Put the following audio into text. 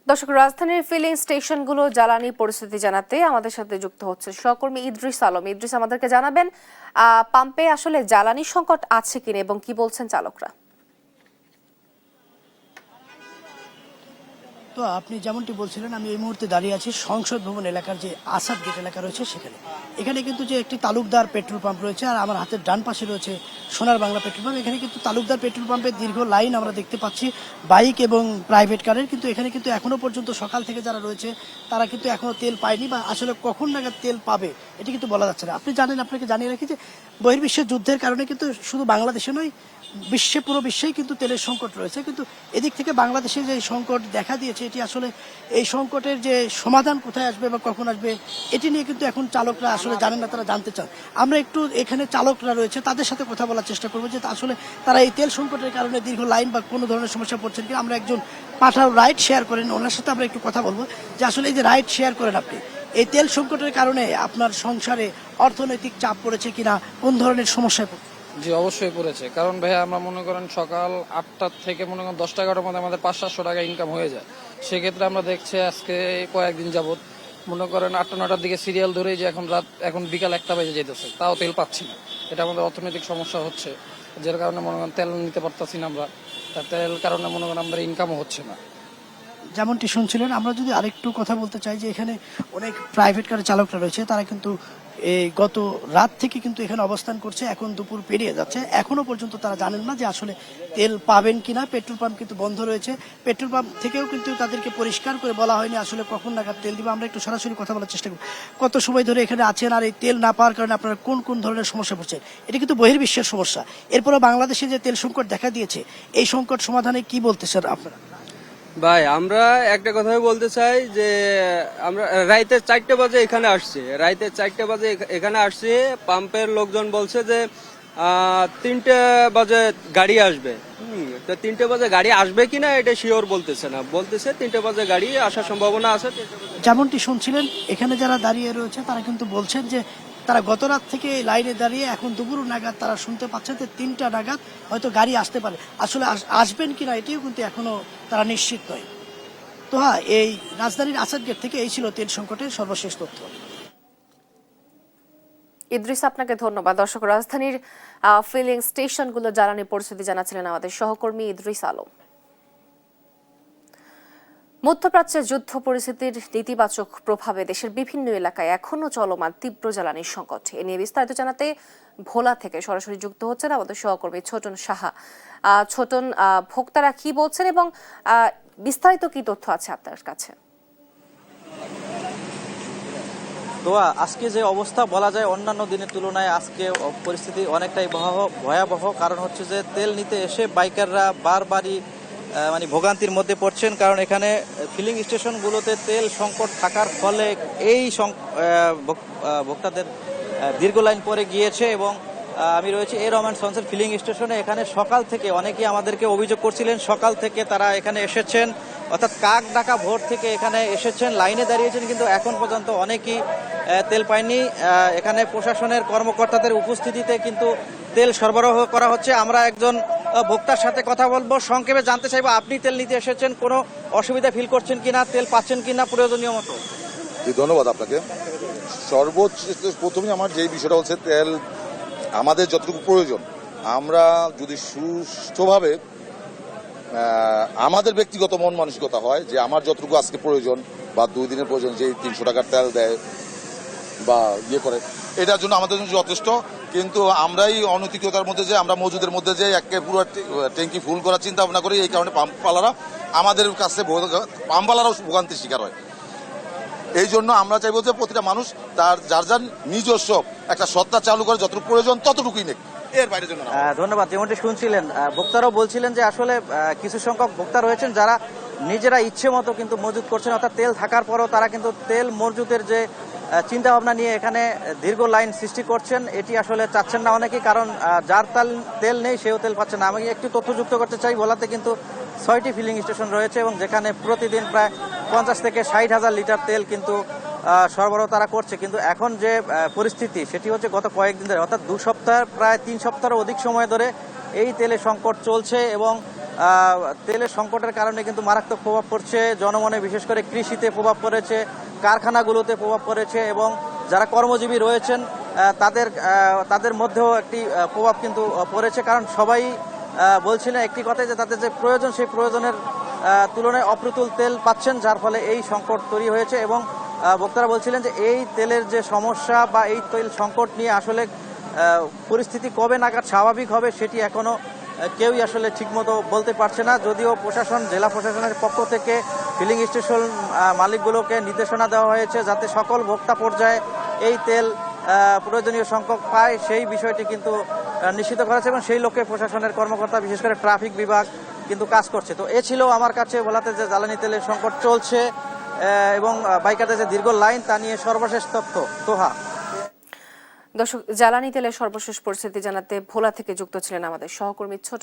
দর্শক, রাজধানীর ফিলিং স্টেশনগুলো জ্বালানি পরিস্থিতি জানাতে আমাদের সাথে যুক্ত হচ্ছে সহকর্মী ইদ্রিস আলম। ইদ্রিস, আমাদেরকে জানাবেন পাম্পে আসলে জ্বালানি সংকট আছে কিনা এবং কি বলছেন চালকরা। তো আপনি যেমনটি বলছিলেন, আমি এই মুহূর্তে দাঁড়িয়ে আছি সংসদ ভবন এলাকার যে আসাদ গেট এলাকা রয়েছে সেখানে। এখানে কিন্তু যে একটি তালুকদার পেট্রোল পাম্প রয়েছে, আর আমার হাতের ডান পাশে রয়েছে সোনার বাংলা পেট্রোল পাম্প। এখানে কিন্তু তালুকদার পেট্রোল পাম্পের দীর্ঘ লাইন আমরা দেখতে পাচ্ছি বাইক এবং প্রাইভেট কারের। কিন্তু এখানে কিন্তু এখনো পর্যন্ত সকাল থেকে যারা রয়েছে তারা কিন্তু এখনো তেল পায়নি, বা আসলে কখন নাগাদ তেল পাবে এটি কিন্তু বলা যাচ্ছে না। আপনি জানেন, আপনাকে জানিয়ে রাখি যে বহির্বিশ্বের যুদ্ধের কারণে কিন্তু শুধু বাংলাদেশে নয়, পুরো বিশ্বেই কিন্তু তেলের সংকট রয়েছে। কিন্তু এদিক থেকে বাংলাদেশে যে সংকট দেখা দিয়েছে, এটি আসলে এই সংকটের যে সমাধান কোথায় আসবে বা কখন আসবে এটি নিয়ে কিন্তু এখন চালকরা আসলে জানেন না, তারা জানতে চান। আমরা একটু এখানে চালকরা রয়েছে তাদের সাথে কথা বলার চেষ্টা করবো যে আসলে তারা এই তেল সংকটের কারণে দীর্ঘ লাইন বা কোনো ধরনের সমস্যা পড়ছেন কিনা। আমরা একজন পাঠাও রাইড শেয়ার করেন, ওনার সাথে আমরা একটু কথা বলবো যে আসলে এই যে রাইড শেয়ার করেন আপনি, এই তেল সংকটের কারণে আপনার সংসারে অর্থনৈতিক চাপ পড়েছে কিনা, কোন ধরনের সমস্যায় পড়ছে? জি, অবশ্যই পড়েছে। কারণ ভাইয়া আমরা মনে করেন সকাল 8টা থেকে মনে করেন 10-11টার মধ্যে আমাদের 500-700 টাকা ইনকাম হয়ে যায়। সেক্ষেত্রে আমরা দেখছি আজকে কয়েকদিন যাবত মনে করেন 8টা-9টার দিকে সিরিয়াল ধরেই যে এখন বিকাল 1টা বেজে যেতেছে, তাও তেল পাচ্ছি না। এটা আমাদের অর্থনৈতিক সমস্যা হচ্ছে, যার কারণে মনে করেন তেল নিতে পারতাছি না আমরা। তেল কারণে মনে করেন আমাদের ইনকামও হচ্ছে না। যেমনটি শুনছিলেন, আমরা যদি আরেকটু কথা বলতে চাই যে এখানে অনেক প্রাইভেট কারের চালকরা রয়েছে, তারা কিন্তু এই গত রাত থেকে কিন্তু এখানে অবস্থান করছে। এখন দুপুর পেরিয়ে যাচ্ছে, এখনো পর্যন্ত তারা জানেন না যে আসলে তেল পাবেন কিনা। পেট্রোল পাম্প কিন্তু বন্ধ রয়েছে, পেট্রোল পাম্প থেকেও কিন্তু তাদেরকে পরিষ্কার করে বলা হয়নি আসলে কখন নাগাদ তেল দিবে। আমরা একটু সরাসরি কথা বলার চেষ্টা করব, কত সময় ধরে এখানে আছেন আর এই তেল না পাওয়ার কারণে আপনারা কোন কোন ধরনের সমস্যা পড়ছে। এটা কিন্তু বহির্বিশ্বের সমস্যা। এরপরও বাংলাদেশে যে তেল সংকট দেখা দিয়েছে, এই সংকট সমাধানে কি বলতেছেন আপনারা? ভাই, আমরা একটা কথাই বলতে চাই যে আমরা রাইতে 4টে বাজে এখানে আসছি, এখানে আসছি। পাম্পের লোকজন বলছে যে 3টে বাজে গাড়ি আসবে। তো 3টে বাজে গাড়ি আসবে কিনা এটা শিওর বলতেছে না, বলতেছে 3টে বাজে গাড়ি আসার সম্ভাবনা আছে। যেমনটি শুনছিলেন, এখানে যারা দাঁড়িয়ে রয়েছে তারা কিন্তু বলছেন যে তারা গত রাত থেকে লাইনে দাঁড়িয়ে এখন দুপুর নাগাদ তারা শুনতে পাচ্ছেন যে 3টা নাগাদ হয়তো গাড়ি আসতে পারে। আসলে আসবেন কিনা এটিও কিন্তু এখনো তারা নিশ্চিত নয়। তো হ্যাঁ, এই রাজধানীর আসাদ গেট থেকে এই ছিল তেল সংকটের সর্বশেষ তথ্য। ইদ্রিস, আপনাকে ধন্যবাদ। দর্শক, রাজধানীর ফিলিং স্টেশনগুলো জ্বালানি পরিস্থিতি জানাচ্ছিলেন আমাদের সহকর্মী ইদ্রিস আলম। মধ্যপ্রাচ্যের যুদ্ধ পরিস্থিতির নেতিবাচক প্রভাবে দেশের বিভিন্ন এলাকায় এখনও চলমান তীব্র জ্বালানির সংকট। এ নিয়ে বিস্তারিত জানাতে ভোলা থেকে সরাসরি যুক্ত হচ্ছেন আমাদের সহকর্মী ছোটন সাহা। ছোটন, ভোক্তারা কি বলছেন এবং বিস্তারিত কি তথ্য আছে আপনার কাছে? তো আজকে যে অবস্থা বলা যায় অন্যান্য দিনের তুলনায় আজকে পরিস্থিতি অনেকটাই ভয়াবহ। কারণ হচ্ছে যে তেল নিতে এসে বাইকাররা বারবারই মানে ভোগান্তির মধ্যে পড়ছেন। কারণ এখানে ফিলিং স্টেশনগুলোতে তেল সংকট থাকার ফলে এই ভোক্তাদের দীর্ঘ লাইন পরে গিয়েছে। এবং আমি রয়েছে এ রহমান সন্সের ফিলিং স্টেশনে। এখানে সকাল থেকে অনেকেই আমাদেরকে অভিযোগ করছিলেন, সকাল থেকে তারা এখানে এসেছেন, অর্থাৎ কাক ডাকা ভোর থেকে এখানে এসেছেন, লাইনে দাঁড়িয়েছেন, কিন্তু এখন পর্যন্ত অনেকেই তেল পায়নি। এখানে প্রশাসনের কর্মকর্তাদের উপস্থিতিতে কিন্তু তেল সরবরাহ করা হচ্ছে। আমরা একজন ভোক্তার সাথে কথা বলবো, সংক্ষেপে জানতে চাইবো আপনি তেল নিতে এসেছেন, কোনো অসুবিধা ফিল করছেন কিনা, তেল পাচ্ছেন কিনা প্রয়োজনীয় মতো? ধন্যবাদ আপনাকে। সর্বোচ্চ প্রথমে আমার যে বিষয়টা হচ্ছে, তেল আমাদের যতটুকু প্রয়োজন, আমরা যদি সুষ্ঠুভাবে আমাদের ব্যক্তিগত মন মানসিকতা হয় যে আমার যতটুকু আজকে প্রয়োজন বা 2 দিনের প্রয়োজন, যে 300 টাকার তেল দেয় বা ইয়ে করে, এটার জন্য আমাদের জন্য যথেষ্ট। কিন্তু আমরাই অনৈতিকতার মধ্যে যে আমরা মজুদের মধ্যে যে একে পুরো ট্যাঙ্কি ফুল করার চিন্তা ভাবনা করি, এই কারণে পাম্পওয়ালারা আমাদের কাছে পাম্পওয়ালারাও ভোগান্তির শিকার হয়। এই জন্য আমরা চাইবো যে প্রতিটা মানুষ তার যার নিজস্ব একটা সত্তা চালু করে যতটুকু প্রয়োজন ততটুকুই নেই, এর বাইরে জন্য। ধন্যবাদ। যেমনটি শুনছিলেন, ভোক্তারাও বলছিলেন যে আসলে কিছু সংখ্যক ভোক্তা রয়েছেন যারা নিজেরা ইচ্ছে মতো কিন্তু মজুত করছেন, অর্থাৎ তেল থাকার পরও তারা কিন্তু তেল মজুতের যে চিন্তা ভাবনা নিয়ে এখানে দীর্ঘ লাইন সৃষ্টি করছেন, এটি আসলে চাচ্ছেন না অনেকেই। কারণ যার তেল নেই সেও তেল পাচ্ছে না। আমি একটু তথ্য যুক্ত করতে চাই, ভোলাতে কিন্তু 6টি ফিলিং স্টেশন রয়েছে এবং যেখানে প্রতিদিন প্রায় 50 থেকে 60 হাজার লিটার তেল কিন্তু সরবরাহ তারা করছে। কিন্তু এখন যে পরিস্থিতি সেটি হচ্ছে গত কয়েকদিন ধরে, অর্থাৎ 2 সপ্তাহ প্রায় 3 সপ্তাহের অধিক সময় ধরে এই তেলের সংকট চলছে। এবং তেলের সংকটের কারণে কিন্তু মারাত্মক প্রভাব পড়ছে জনমনে, বিশেষ করে কৃষিতে প্রভাব পড়েছে, কারখানাগুলোতে প্রভাব পড়েছে এবং যারা কর্মজীবী রয়েছেন তাদের মধ্যেও একটি প্রভাব কিন্তু পড়েছে। কারণ সবাই বলছিলেন একটি কথাই, যে তাদের যে প্রয়োজন সেই প্রয়োজনের তুলনায় অপ্রতুল তেল পাচ্ছেন, যার ফলে এই সংকট তৈরি হয়েছে। এবং বক্তারা বলছিলেন যে এই তেলের যে সমস্যা বা এই তেল সংকট নিয়ে আসলে পরিস্থিতি কবে নাগাদ স্বাভাবিক হবে সেটি এখনো কেউই আসলে ঠিকমতো বলতে পারছে না। যদিও প্রশাসন, জেলা প্রশাসনের পক্ষ থেকে ফিলিং স্টেশন মালিকগুলোকে নির্দেশনা দেওয়া হয়েছে যাতে সকল ভোক্তা পর্যায়ে এই তেল প্রয়োজনীয় সংখ্যক পায়, সেই বিষয়টি কিন্তু নিশ্চিত করা হয়েছে এবং সেই লক্ষ্যে প্রশাসনের কর্মকর্তা, বিশেষ করে ট্রাফিক বিভাগ কিন্তু কাজ করছে। তো এ ছিল আমার কাছে ভোলাতে যে জ্বালানি তেলের সংকট চলছে এবং বাইকারদের যে দীর্ঘ লাইন, তা নিয়ে সর্বশেষ তথ্য। তোহা। দর্শক, জ্বালানি তেলের সর্বশেষ পরিস্থিতি জানাতে ভোলা থেকে যুক্ত ছিলেন আমাদের সহকর্মী ছোট।